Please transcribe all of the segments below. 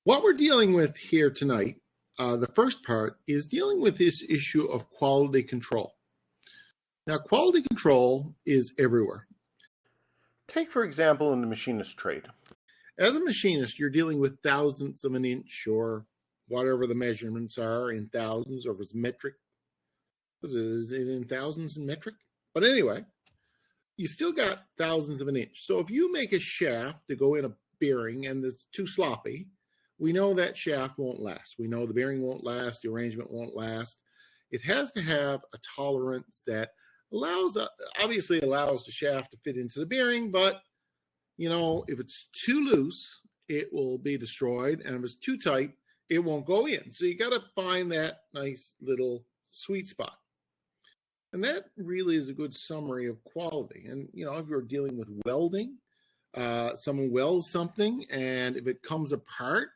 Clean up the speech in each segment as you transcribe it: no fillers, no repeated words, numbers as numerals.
What we're dealing with here tonight, the first part, is dealing with this issue of quality control. Now, quality control is everywhere. Take, for example, in the machinist trade. As a machinist, you're dealing with thousandths of an inch or whatever the measurements are in thousands, or if it's metric. Is it in thousands in metric? But anyway, you still got thousands of an inch. So if you make a shaft to go in a bearing and it's too sloppy, we know that shaft won't last. We know the bearing won't last, the arrangement won't last. It has to have a tolerance that obviously allows the shaft to fit into the bearing, but if it's too loose, it will be destroyed, and if it's too tight, it won't go in. So you got to find that nice little sweet spot. And that really is a good summary of quality. And if you're dealing with welding, someone welds something, and if it comes apart,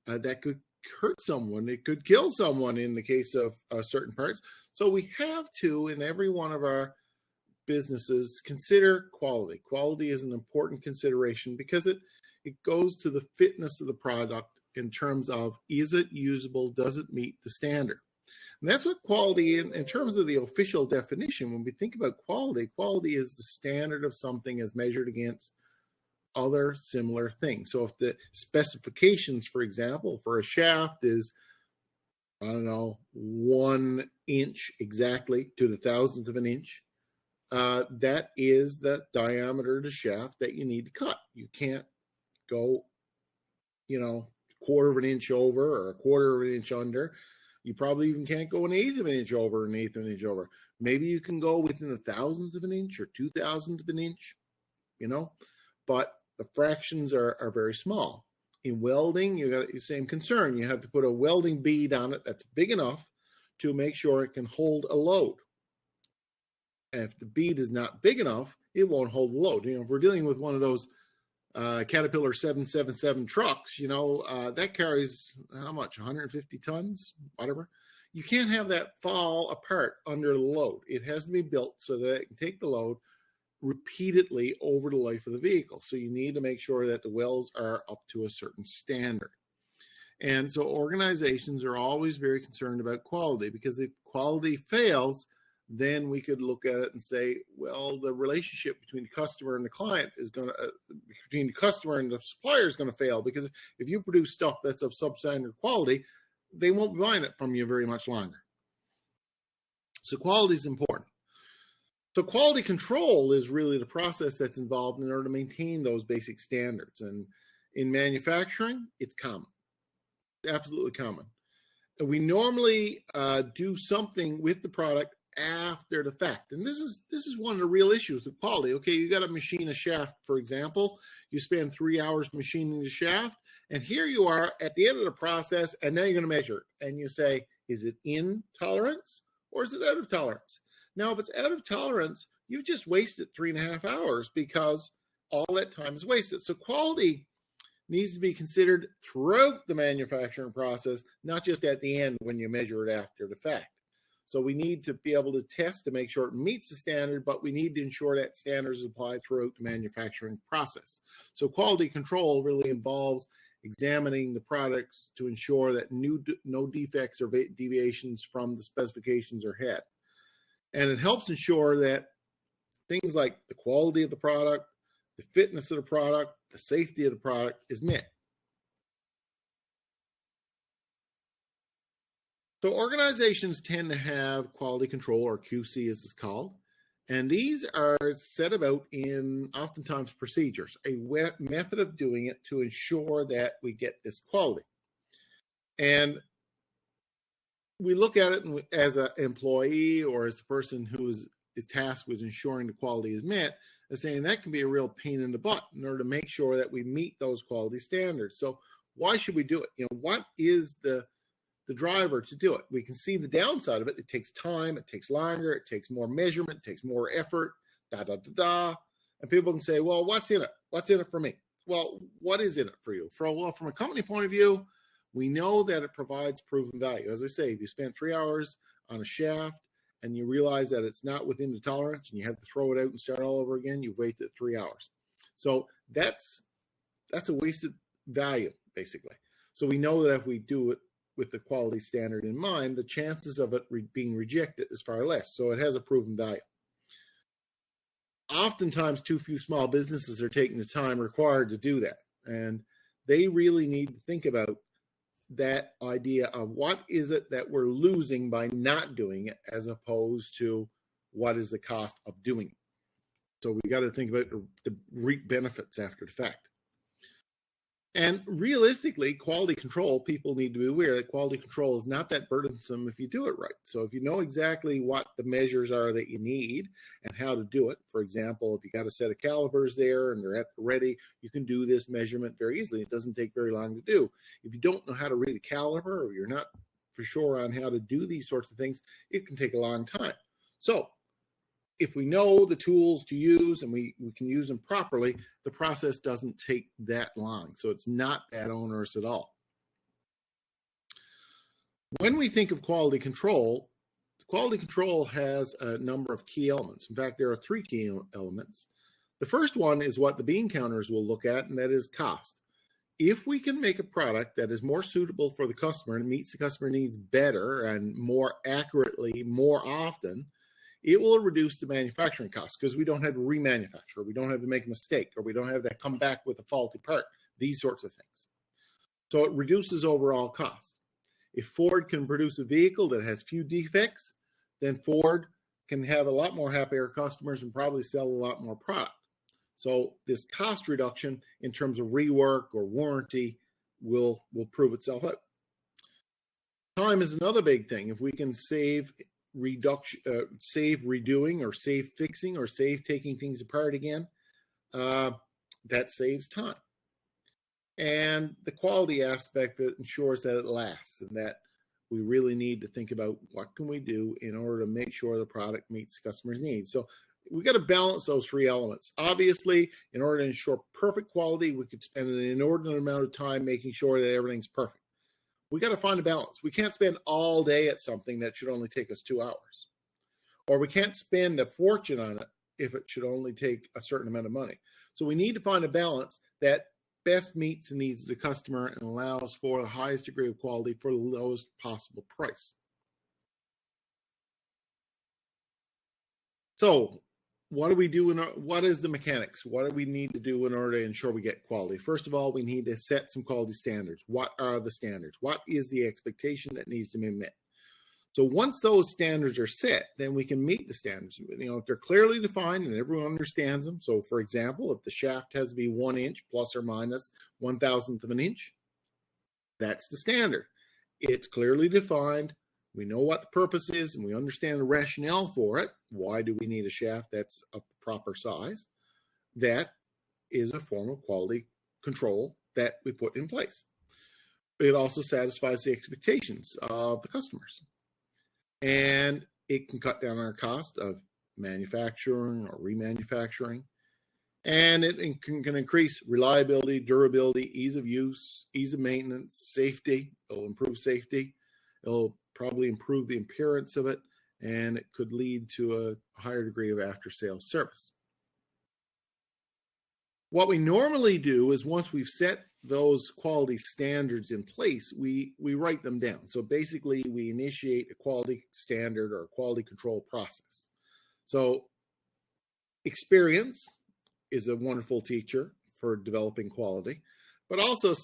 that could hurt someone. It could kill someone in the case of certain parts. So we have to, in every one of our businesses, consider quality. Quality is an important consideration because it goes to the fitness of the product in terms of, is it usable? Does it meet the standard? And that's what quality, in terms of the official definition, when we think about quality, quality is the standard of something as measured against other similar things. So if the specifications, for example, for a shaft is, 1 inch exactly to the thousandth of an inch, that is the diameter of the shaft that you need to cut. You can't go, quarter of an inch over or a quarter of an inch under. You probably even can't go an eighth of an inch over or an eighth of an inch over. Maybe you can go within a thousandth of an inch or 2,000th of an inch, but the fractions are very small. In welding, you got the same concern. You have to put a welding bead on it that's big enough to make sure it can hold a load. And if the bead is not big enough, it won't hold the load. If we're dealing with one of those Caterpillar 777 trucks, that carries how much? 150 tons, whatever. You can't have that fall apart under the load. It has to be built so that it can take the load repeatedly over the life of the vehicle. So you need to make sure that the welds are up to a certain standard. And so organizations are always very concerned about quality, because if quality fails, then we could look at it and say, well, the relationship between the customer and the client is going to, between the customer and the supplier is going to fail, because if you produce stuff that's of substandard quality, they won't be buying it from you very much longer. So quality is important. So quality control is really the process that's involved in order to maintain those basic standards. And in manufacturing, it's common. It's absolutely common. And we normally do something with the product after the fact. And this is one of the real issues with quality. Okay, you got to machine a shaft, for example. You spend 3 hours machining the shaft, and here you are at the end of the process, and now you're going to measure it. And you say, is it in tolerance or is it out of tolerance? Now, if it's out of tolerance, you've just wasted 3.5 hours, because all that time is wasted. So quality needs to be considered throughout the manufacturing process, not just at the end when you measure it after the fact. So we need to be able to test to make sure it meets the standard, but we need to ensure that standards is applied throughout the manufacturing process. So quality control really involves examining the products to ensure that no defects or deviations from the specifications are hit. And it helps ensure that things like the quality of the product, the fitness of the product, the safety of the product is met. So organizations tend to have quality control, or QC as it's called, and these are set about in oftentimes procedures, a method of doing it to ensure that we get this quality. And we look at it as an employee or as a person who is tasked with ensuring the quality is met, as saying that can be a real pain in the butt in order to make sure that we meet those quality standards. So why should we do it? What is the driver to do it? We can see the downside of it. It takes time, it takes longer, it takes more measurement, it takes more effort, And people can say, well, what's in it? What's in it for me? Well, what is in it for you? From a company point of view, we know that it provides proven value. As I say, if you spend 3 hours on a shaft and you realize that it's not within the tolerance and you have to throw it out and start all over again, you've wasted 3 hours. So that's a wasted value, basically. So we know that if we do it with the quality standard in mind, the chances of it being rejected is far less. So it has a proven value. Oftentimes, too few small businesses are taking the time required to do that. And they really need to think about that idea of what is it that we're losing by not doing it, as opposed to what is the cost of doing it. So we got to think about the reap benefits after the fact. And realistically, quality control, people need to be aware that quality control is not that burdensome if you do it right. So if you know exactly what the measures are that you need and how to do it, for example, if you got a set of calipers there and they're at the ready, you can do this measurement very easily. It doesn't take very long to do. If you don't know how to read a caliper, or you're not for sure on how to do these sorts of things, it can take a long time. So if we know the tools to use and we can use them properly, the process doesn't take that long. So it's not that onerous at all. When we think of quality control has a number of key elements. In fact, there are 3 key elements. The first one is what the bean counters will look at, and that is cost. If we can make a product that is more suitable for the customer and meets the customer needs better and more accurately more often, it will reduce the manufacturing costs because we don't have to remanufacture, we don't have to make a mistake, or we don't have to come back with a faulty part, these sorts of things. So it reduces overall cost. If Ford can produce a vehicle that has few defects, then Ford can have a lot more happier customers and probably sell a lot more product. So this cost reduction in terms of rework or warranty will prove itself out. Time is another big thing. If we can save redoing or save fixing or save taking things apart again, that saves time. And the quality aspect that ensures that it lasts, and that we really need to think about what can we do in order to make sure the product meets customers' needs. So we got to balance those 3 elements. Obviously, in order to ensure perfect quality, we could spend an inordinate amount of time making sure that everything's perfect. We got to find a balance. We can't spend all day at something that should only take us 2 hours. Or we can't spend a fortune on it if it should only take a certain amount of money. So we need to find a balance that best meets the needs of the customer and allows for the highest degree of quality for the lowest possible price. So what do we do? What is the mechanics? What do we need to do in order to ensure we get quality? First of all, we need to set some quality standards. What are the standards? What is the expectation that needs to be met? So once those standards are set, then we can meet the standards. If they're clearly defined and everyone understands them. So for example, if the shaft has to be 1 inch plus or minus 1/1000th of an inch, that's the standard. It's clearly defined. We know what the purpose is and we understand the rationale for it. Why do we need a shaft that's of the proper size? That is a form of quality control that we put in place. It also satisfies the expectations of the customers. And it can cut down our cost of manufacturing or remanufacturing. And it can increase reliability, durability, ease of use, ease of maintenance, safety. It'll improve safety. It'll probably improve the appearance of it, and it could lead to a higher degree of after-sales service. What we normally do is once we've set those quality standards in place, we write them down. So basically, we initiate a quality standard or a quality control process. So experience is a wonderful teacher for developing quality, but also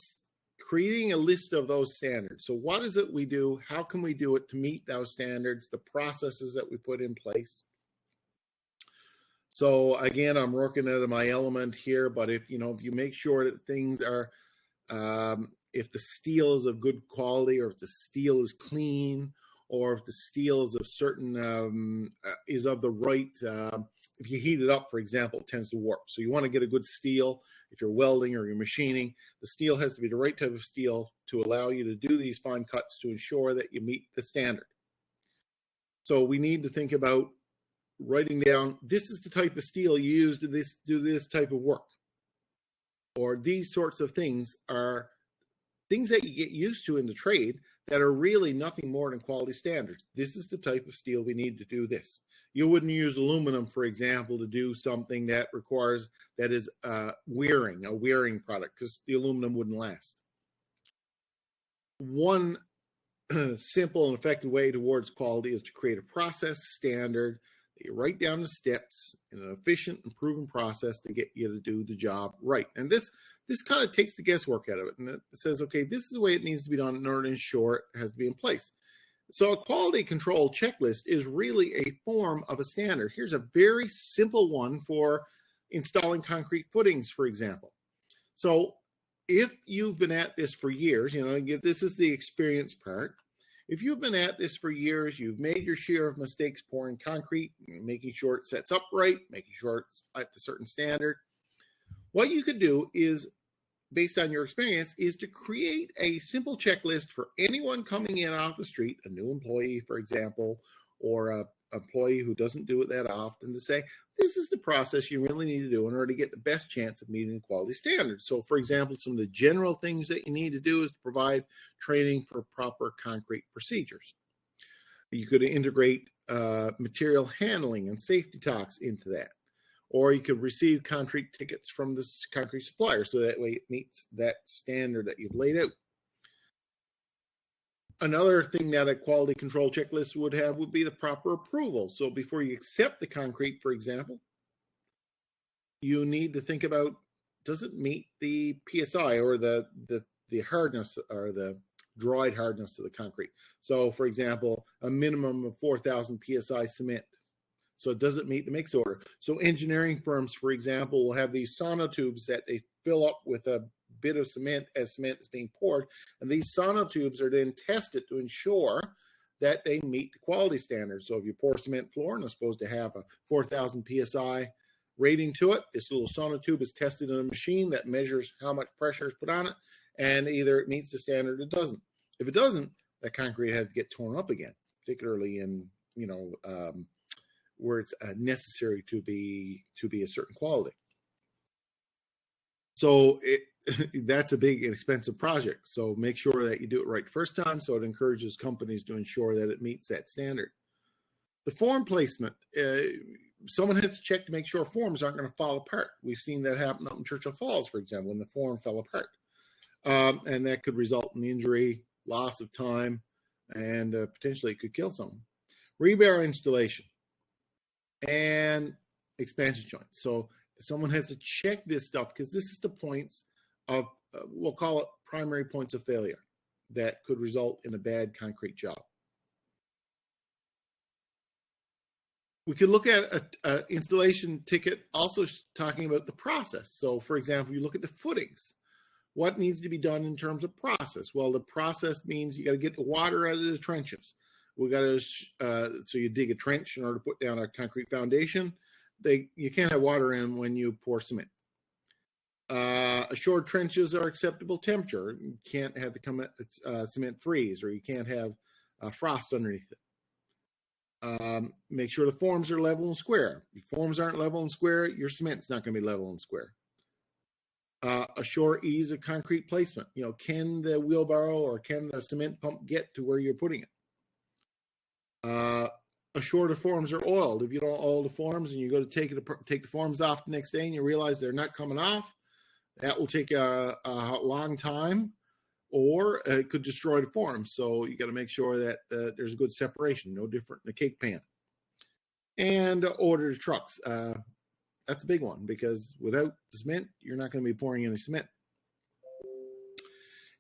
creating a list of those standards. So what is it we do? How can we do it to meet those standards, the processes that we put in place? So again, I'm working out of my element here, but if you make sure that things are, if the steel is of good quality, or if the steel is clean, or if the steel is of certain, is of the right, if you heat it up, for example, it tends to warp. So you want to get a good steel. If you're welding or you're machining, the steel has to be the right type of steel to allow you to do these fine cuts to ensure that you meet the standard. So we need to think about writing down, this is the type of steel you use to do this type of work. Or these sorts of things are things that you get used to in the trade that are really nothing more than quality standards. This is the type of steel we need to do this. You wouldn't use aluminum, for example, to do something that is a wearing product, because the aluminum wouldn't last. one simple and effective way towards quality is to create a process standard that you write down the steps in an efficient and proven process to get you to do the job right. And this kind of takes the guesswork out of it. And it says, okay, this is the way it needs to be done in order to ensure it has to be in place. So a quality control checklist is really a form of a standard. Here's a very simple one for installing concrete footings, for example. So if you've been at this for years, this is the experience part. If you've been at this for years, you've made your share of mistakes pouring concrete, making sure it sets up right, making sure it's at a certain standard. What you could do is, based on your experience, is to create a simple checklist for anyone coming in off the street, a new employee, for example, or a employee who doesn't do it that often, to say, this is the process you really need to do in order to get the best chance of meeting the quality standards. So, for example, some of the general things that you need to do is to provide training for proper concrete procedures. You could integrate material handling and safety talks into that. Or you could receive concrete tickets from the concrete supplier, so that way it meets that standard that you've laid out. Another thing that a quality control checklist would have would be the proper approval. So before you accept the concrete, for example, you need to think about, does it meet the PSI or the hardness or the dried hardness of the concrete? So for example, a minimum of 4,000 PSI cement. So it doesn't meet the mix order. So engineering firms, for example, will have these sonotubes that they fill up with a bit of cement as cement is being poured. And these sonotubes are then tested to ensure that they meet the quality standards. So if you pour cement floor and it's supposed to have a 4,000 PSI rating to it, this little sonotube is tested in a machine that measures how much pressure is put on it. And either it meets the standard or it doesn't. If it doesn't, that concrete has to get torn up again, particularly in, where it's necessary to be a certain quality. So that's a big and expensive project. So make sure that you do it right first time. So it encourages companies to ensure that it meets that standard. The form placement, someone has to check to make sure forms aren't going to fall apart. We've seen that happen up in Churchill Falls, for example, when the form fell apart. And that could result in injury, loss of time, and potentially it could kill someone. Rebar installation and expansion joints. So someone has to check this stuff because this is the points of, we'll call it primary points of failure that could result in a bad concrete job. We could look at an installation ticket also talking about the process. So for example, you look at the footings. What needs to be done in terms of process? Well, the process means you got to get the water out of the trenches. We got to, so you dig a trench in order to put down a concrete foundation. You can't have water in when you pour cement. Assured trenches are acceptable temperature. You can't have the cement freeze, or you can't have frost underneath it. Make sure the forms are level and square. If forms aren't level and square, your cement's not going to be level and square. Assure ease of concrete placement. Can the wheelbarrow or can the cement pump get to where you're putting it? Assure the forms are oiled. If you don't oil the forms and you go to take the forms off the next day and you realize they're not coming off, that will take a long time, or it could destroy the forms. So you got to make sure that there's a good separation, no different than a cake pan. And order the trucks. That's a big one because without the cement, you're not going to be pouring any cement.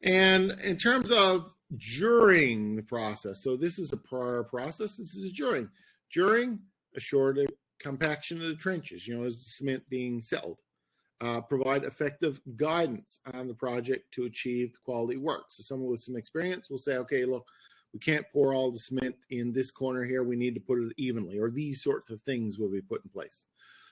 And in terms of during the process, so this is a prior process, this is a during. During, assure the compaction of the trenches, as the cement being settled. Provide effective guidance on the project to achieve quality work. So someone with some experience will say, okay, look, we can't pour all the cement in this corner here. We need to put it evenly, or these sorts of things will be put in place.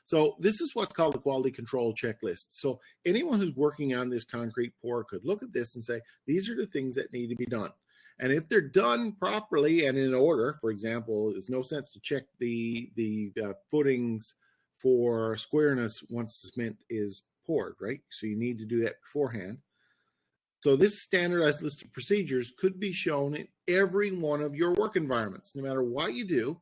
So this is what's called a quality control checklist. So anyone who's working on this concrete pour could look at this and say, these are the things that need to be done. And if they're done properly and in order, for example, there's no sense to check the footings for squareness once the cement is poured, right? So you need to do that beforehand. So this standardized list of procedures could be shown in every one of your work environments. No matter what you do,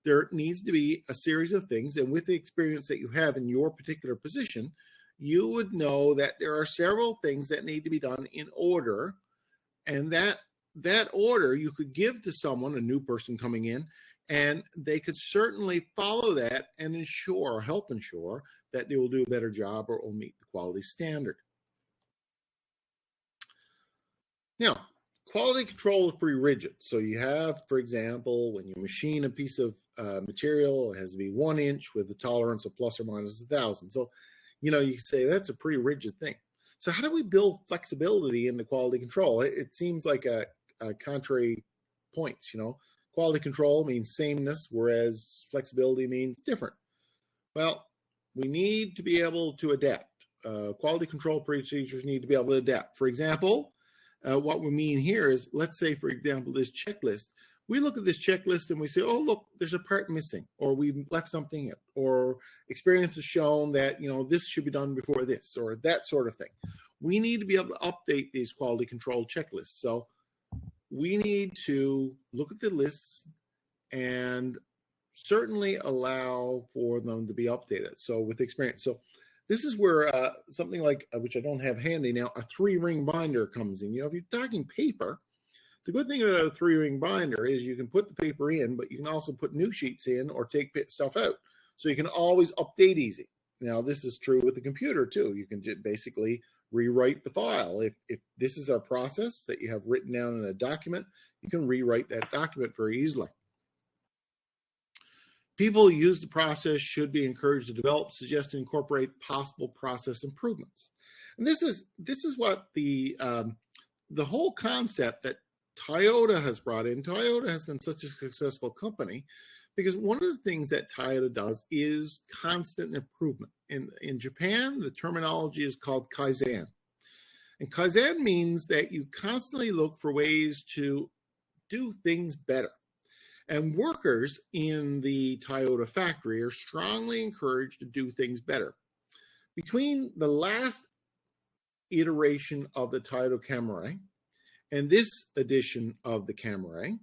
there needs to be a series of things. And with the experience that you have in your particular position, you would know that there are several things that need to be done in order. And that that order you could give to someone, a new person coming in, and they could certainly follow that and ensure, help ensure that they will do a better job or will meet the quality standard. Now, quality control is pretty rigid. So you have, for example, when you machine a piece of material, it has to be 1 inch with a tolerance of plus or minus 1,000. So, you can say that's a pretty rigid thing. So how do we build flexibility into quality control? It seems like a contrary points. Quality control means sameness, whereas flexibility means different. Well, we need to be able to adapt. Quality control procedures need to be able to adapt. For example, what we mean here is, let's say, for example, this checklist. We look at this checklist and we say, oh, look, there's a part missing, or we left something out, or experience has shown that, this should be done before this, or that sort of thing. We need to be able to update these quality control checklists. So we need to look at the lists and certainly allow for them to be updated. So with experience. So this is where something like, which I don't have handy now, a 3-ring binder comes in. If you're talking paper, the good thing about a 3-ring binder is you can put the paper in, but you can also put new sheets in or take stuff out. So you can always update easy. Now, this is true with the computer too. You can just basically rewrite the file. If this is a process that you have written down in a document, you can rewrite that document very easily. People who use the process should be encouraged to develop, suggest, and incorporate possible process improvements. And this is what the whole concept that Toyota has brought in. Toyota has been such a successful company because one of the things that Toyota does is constant improvement. In Japan, the terminology is called Kaizen. And Kaizen means that you constantly look for ways to do things better. And workers in the Toyota factory are strongly encouraged to do things better. Between the last iteration of the Toyota Camry and this edition of the Camry,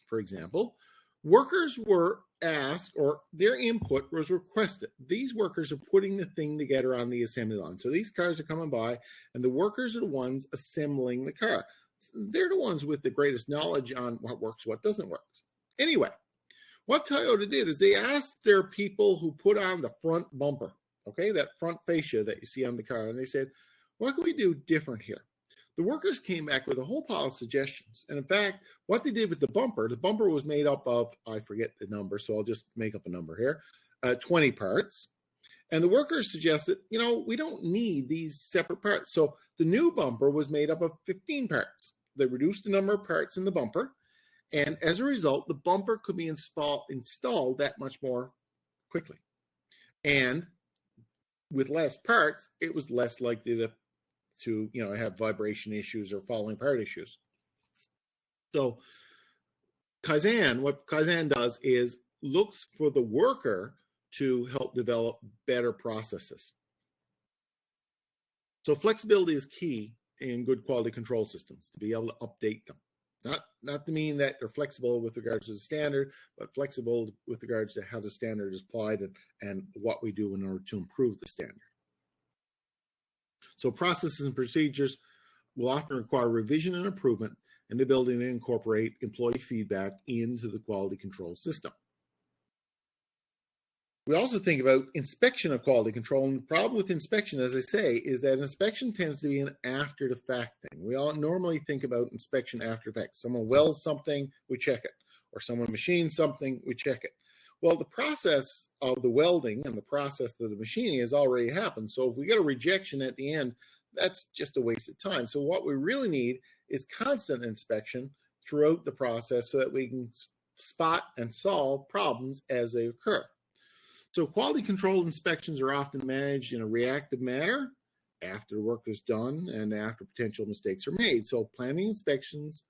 for example, workers were asked, or their input was requested. These workers are putting the thing together on the assembly line. So these cars are coming by, and the workers are the ones assembling the car. They're the ones with the greatest knowledge on what works, what doesn't work. Anyway, what Toyota did is they asked their people who put on the front bumper, okay, that front fascia that you see on the car, and they said, what can we do different here? The workers came back with a whole pile of suggestions. And in fact, what they did with the bumper was made up of, I forget the number, so I'll just make up a number here, 20 parts. And the workers suggested, we don't need these separate parts. So the new bumper was made up of 15 parts. They reduced the number of parts in the bumper. And as a result, the bumper could be installed that much more quickly. And with less parts, it was less likely to have vibration issues or falling apart issues. So Kaizen, what Kaizen does is looks for the worker to help develop better processes. So flexibility is key in good quality control systems, to be able to update them. Not to mean that they're flexible with regards to the standard, but flexible with regards to how the standard is applied and what we do in order to improve the standard. So processes and procedures will often require revision and improvement and the ability to incorporate employee feedback into the quality control system. We also think about inspection of quality control, and the problem with inspection, as I say, is that inspection tends to be an after-the-fact thing. We all normally think about inspection after the fact. Someone welds something, we check it, or someone machines something, we check it. Well, the process of the welding and the process of the machining has already happened. So if we get a rejection at the end, that's just a waste of time. So what we really need is constant inspection throughout the process so that we can spot and solve problems as they occur. So quality control inspections are often managed in a reactive manner after the work is done and after potential mistakes are made. So planning inspections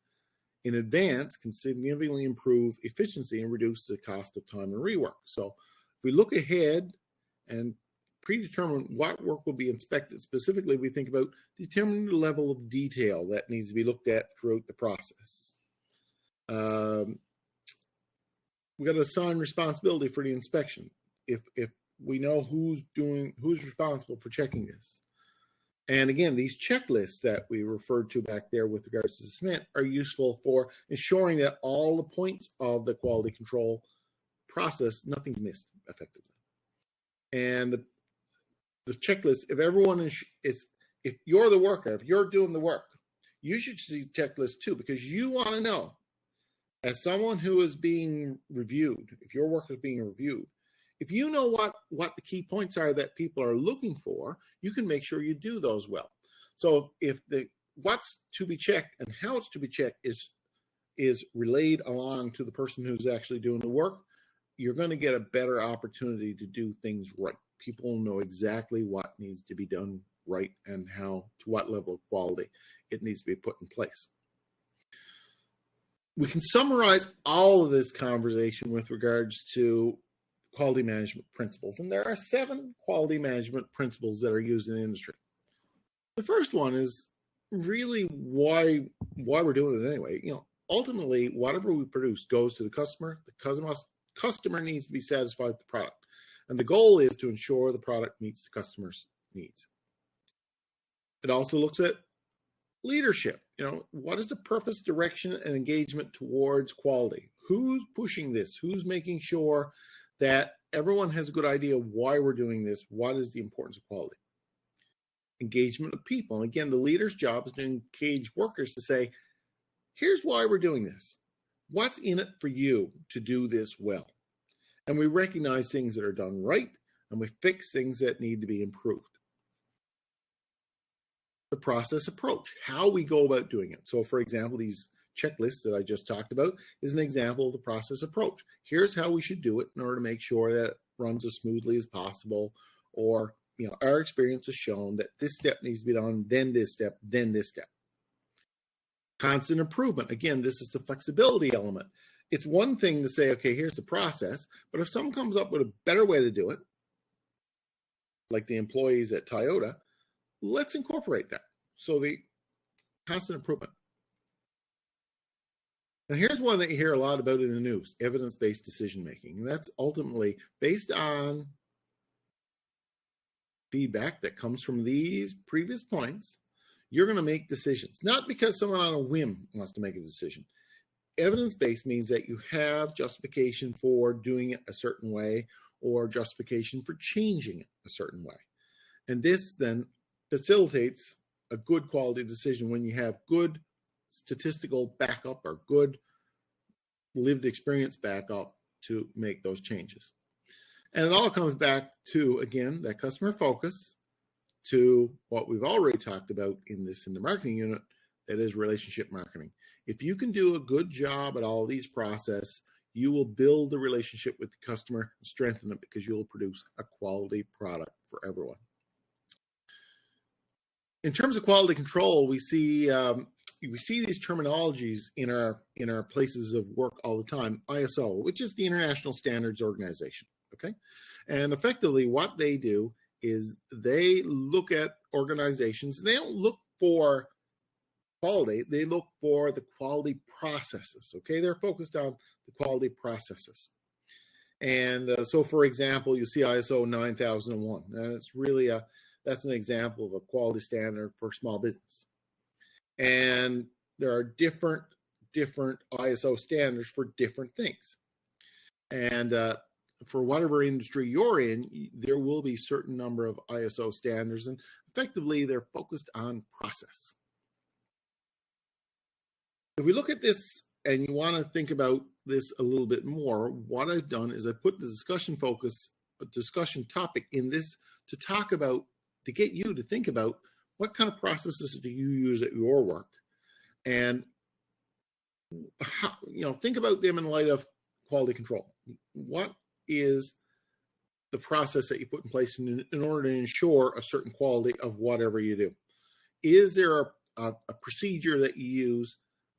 in advance can significantly improve efficiency and reduce the cost of time and rework. So if we look ahead and predetermine what work will be inspected, specifically we think about determining the level of detail that needs to be looked at throughout the process. We got to assign responsibility for the inspection. If we know who's responsible for checking this. And again, these checklists that we referred to back there with regards to the cement are useful for ensuring that all the points of the quality control process, nothing's missed effectively. And the checklist, if everyone is if you're the worker, if you're doing the work, you should see checklists too, because you want to know, as someone who is being reviewed, if your work is being reviewed, if you know what the key points are that people are looking for, you can make sure you do those well. So if the what's to be checked and how it's to be checked is relayed along to the person who's actually doing the work, you're going to get a better opportunity to do things right. People know exactly what needs to be done right and how, to what level of quality it needs to be put in place. We can summarize all of this conversation with regards to quality management principles. And there are 7 quality management principles that are used in the industry. The first one is really why we're doing it anyway. Ultimately, whatever we produce goes to the customer. The customer needs to be satisfied with the product. And the goal is to ensure the product meets the customer's needs. It also looks at leadership. What is the purpose, direction, and engagement towards quality? Who's pushing this? Who's making sure that everyone has a good idea of why we're doing this? What is the importance of quality? Engagement of people. And again, the leader's job is to engage workers to say, here's why we're doing this. What's in it for you to do this well? And we recognize things that are done right, and we fix things that need to be improved. The process approach, how we go about doing it. So for example, these checklists that I just talked about is an example of the process approach. Here's how we should do it in order to make sure that it runs as smoothly as possible, or our experience has shown that this step needs to be done, then this step, then this step. Constant improvement. Again, this is the flexibility element. It's one thing to say, okay, here's the process, but if someone comes up with a better way to do it, like the employees at Toyota, let's incorporate that. So the constant improvement. And here's one that you hear a lot about in the news, evidence-based decision-making. And that's ultimately based on feedback that comes from these previous points. You're going to make decisions, not because someone on a whim wants to make a decision. Evidence-based means that you have justification for doing it a certain way, or justification for changing it a certain way. And this then facilitates a good quality decision when you have good statistical backup or good lived experience backup to make those changes. And it all comes back to, again, that customer focus, to what we've already talked about in the marketing unit, that is relationship marketing. If you can do a good job at all these processes, you will build a relationship with the customer and strengthen it, because you'll produce a quality product for everyone. In terms of quality control, we see these terminologies in our places of work all the time. ISO, which is the International Standards Organization, okay? And effectively what they do is they look at organizations. They don't look for quality, they look for the quality processes, okay? They're focused on the quality processes. And so for example, you see ISO 9001, and it's really that's an example of a quality standard for small business. And there are different ISO standards for different things. And for whatever industry you're in, there will be a certain number of ISO standards, and effectively they're focused on process. If we look at this and you want to think about this a little bit more, what I've done is I put the discussion topic in this to talk about, to get you to think about what kind of processes do you use at your work, and how, think about them in light of quality control. What is the process that you put in place in order to ensure a certain quality of whatever you do? Is there a procedure that you use?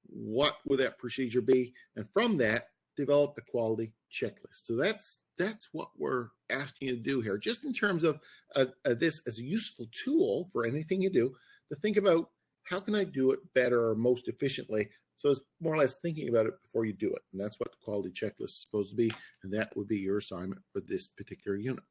What would that procedure be? And from that, develop the quality checklist. So that's what we're asking you to do here, just in terms of this as a useful tool for anything you do, to think about how can I do it better or most efficiently. So it's more or less thinking about it before you do it. And that's what the quality checklist is supposed to be. And that would be your assignment for this particular unit.